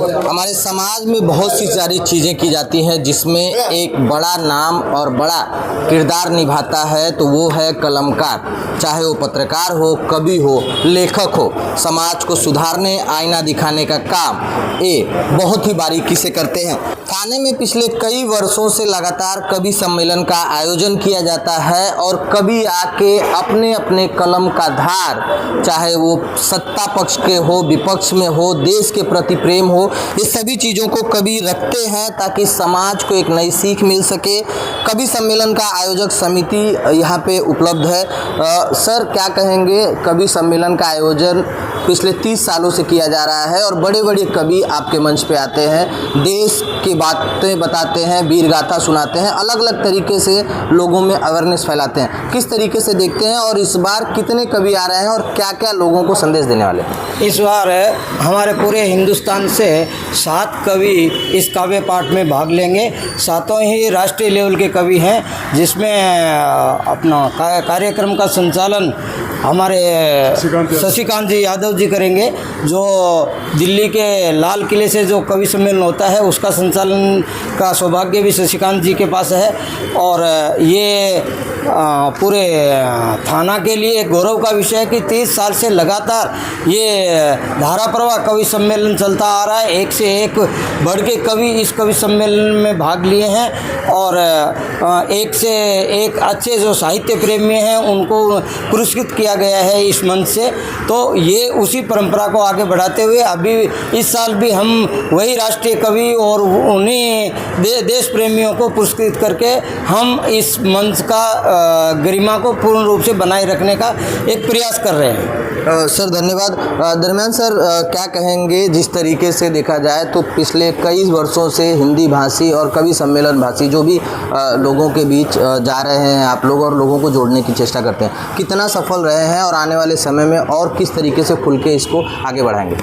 हमारे समाज में बहुत सी सारी चीज़ें की जाती हैं जिसमें एक बड़ा नाम और बड़ा किरदार निभाता है, तो वो है कलमकार। चाहे वो पत्रकार हो, कवि हो, लेखक हो, समाज को सुधारने, आईना दिखाने का काम ये बहुत ही बारीकी से करते हैं। थाने में पिछले कई वर्षों से लगातार कवि सम्मेलन का आयोजन किया जाता है और कवि आके अपने अपने कलम का धार, चाहे वो सत्ता पक्ष के हो, विपक्ष में हो, देश के प्रति प्रेम हो, ये सभी चीज़ों को कवि रखते हैं ताकि समाज को एक नई सीख मिल सके। कवि सम्मेलन का आयोजक समिति यहाँ पे उपलब्ध है। सर, क्या कहेंगे? कवि सम्मेलन का आयोजन पिछले 30 सालों से किया जा रहा है और बड़े बड़े कवि आपके मंच पे आते हैं, देश की बातें बताते हैं, वीर गाथा सुनाते हैं, अलग अलग तरीके से लोगों में अवेयरनेस फैलाते हैं। किस तरीके से देखते हैं और इस बार कितने कवि आ रहे हैं और क्या क्या लोगों को संदेश देने वाले? इस बार हमारे पूरे हिंदुस्तान से 7 कवि इस काव्य पाठ में भाग लेंगे। सातों ही राष्ट्रीय लेवल के कवि हैं, जिसमें अपना कार्यक्रम का संचालन हमारे शशिकांत जी यादव जी करेंगे, जो दिल्ली के लाल किले से जो कवि सम्मेलन होता है उसका संचालन का सौभाग्य भी शशिकांत जी के पास है। और ये पूरे थाना के लिए गौरव का विषय है कि 30 साल से लगातार ये धारा प्रवाह कवि सम्मेलन चलता आ रहा है। एक से एक बढ़ के कवि इस कवि सम्मेलन में भाग लिए हैं और एक से एक अच्छे जो साहित्य प्रेमी हैं उनको पुरस्कृत किया गया है इस मंच से। तो ये उसी परंपरा को आगे बढ़ाते हुए अभी इस साल भी हम वही राष्ट्रीय कवि और उन्हीं देश प्रेमियों को पुरस्कृत करके हम इस मंच का गरिमा को पूर्ण रूप से बनाए रखने का एक प्रयास कर रहे हैं। सर धन्यवाद। दरमियान सर, क्या कहेंगे? जिस तरीके से देखा जाए तो पिछले कई वर्षों से हिंदी भाषी और कवि सम्मेलन भाषी जो भी लोगों के बीच जा रहे हैं आप लोग और लोगों को जोड़ने की चेष्टा करते हैं, कितना सफल रहे हैं और आने वाले समय में और किस तरीके से खुल के इसको आगे बढ़ाएंगे?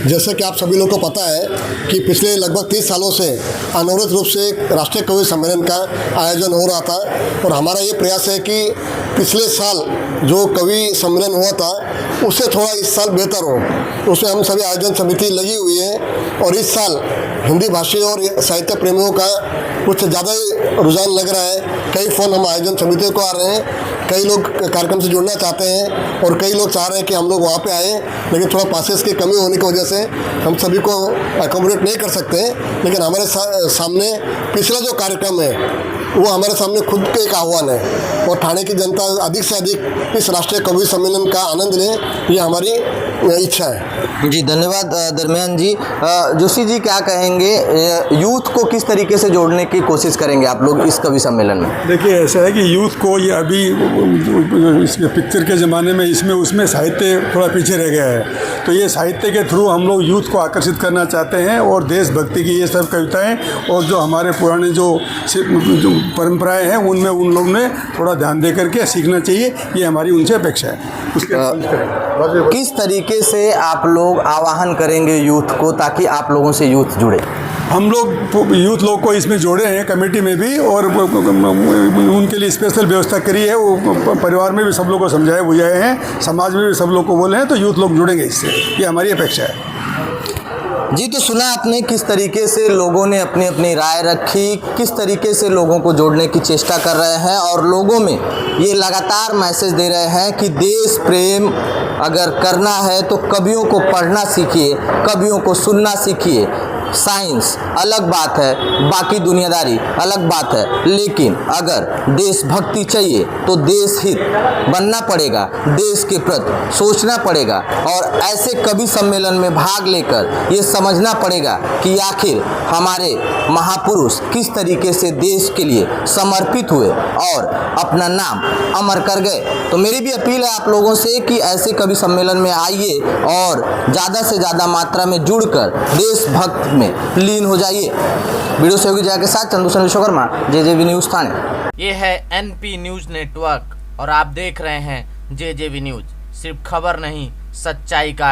जैसे कि आप सभी लोगों को पता है कि पिछले लगभग 30 सालों से अनवरत रूप से राष्ट्रीय कवि सम्मेलन का आयोजन हो रहा था और हमारा ये प्रयास है कि पिछले साल जो कवि सम्मेलन हुआ था उससे थोड़ा इस साल बेहतर हो। उसमें हम सभी आयोजन समिति लगी हुई है और इस साल हिंदी भाषी और साहित्य प्रेमियों का कुछ ज़्यादा ही रुझान लग रहा है। कई फ़ोन हम आयोजन समिति को आ रहे हैं, कई लोग कार्यक्रम से जुड़ना चाहते हैं और कई लोग चाह रहे हैं कि हम लोग वहाँ पे आए, लेकिन थोड़ा पासेस की कमी होने की वजह से हम सभी को अकोमोडेट नहीं कर सकते। लेकिन हमारे सामने पिछला जो कार्यक्रम है वो हमारे सामने खुद के एक आह्वान है और थाने की जनता अधिक से अधिक इस राष्ट्रीय कवि सम्मेलन का आनंद ले, ये हमारी इच्छा है। जी धन्यवाद दरमियान जी। जोशी जी, क्या कहेंगे? यूथ को किस तरीके से जोड़ने की कोशिश करेंगे आप लोग इस कवि सम्मेलन में? देखिए, ऐसा है कि यूथ को ये अभी इसके पिक्चर के ज़माने में इसमें उसमें साहित्य थोड़ा पीछे रह गया है, तो ये साहित्य के थ्रू हम लोग यूथ को आकर्षित करना चाहते हैं और देशभक्ति की ये सब कविताएँ और जो हमारे पुराने जो परंपराएं हैं उनमें उन लोगों ने थोड़ा ध्यान दे करके सीखना चाहिए, ये हमारी उनसे अपेक्षा है। उसके किस तरीके से आप लोग आह्वान करेंगे यूथ को ताकि आप लोगों से यूथ जुड़े? हम लोग यूथ लोग को इसमें जोड़े हैं कमेटी में भी और उनके लिए स्पेशल व्यवस्था करी है। वो परिवार में भी सब लोग को समझाए बुझाए हैं, समाज में भी सब लोग को बोले हैं, तो यूथ लोग जुड़ेंगे इससे, ये हमारी अपेक्षा है। जी, तो सुना आपने किस तरीके से लोगों ने अपनी अपनी राय रखी, किस तरीके से लोगों को जोड़ने की चेष्टा कर रहे हैं और लोगों में ये लगातार मैसेज दे रहे हैं कि देश प्रेम अगर करना है तो कवियों को पढ़ना सीखिए, कवियों को सुनना सीखिए। साइंस अलग बात है, बाकी दुनियादारी अलग बात है, लेकिन अगर देशभक्ति चाहिए तो देश हित बनना पड़ेगा, देश के प्रति सोचना पड़ेगा और ऐसे कवि सम्मेलन में भाग लेकर ये समझना पड़ेगा कि आखिर हमारे महापुरुष किस तरीके से देश के लिए समर्पित हुए और अपना नाम अमर कर गए। तो मेरी भी अपील है आप लोगों से कि ऐसे कवि सम्मेलन में आइए और ज़्यादा से ज़्यादा मात्रा में जुड़कर देशभक्त में लीन हो जाइए। वीडियो सहयोगी जया के साथ चंदूसन विश्वकर्मा, जेजेवी न्यूज़ थाने। ये है एनपी न्यूज़ नेटवर्क और आप देख रहे हैं जेजेवी न्यूज़। सिर्फ खबर नहीं, सच्चाई का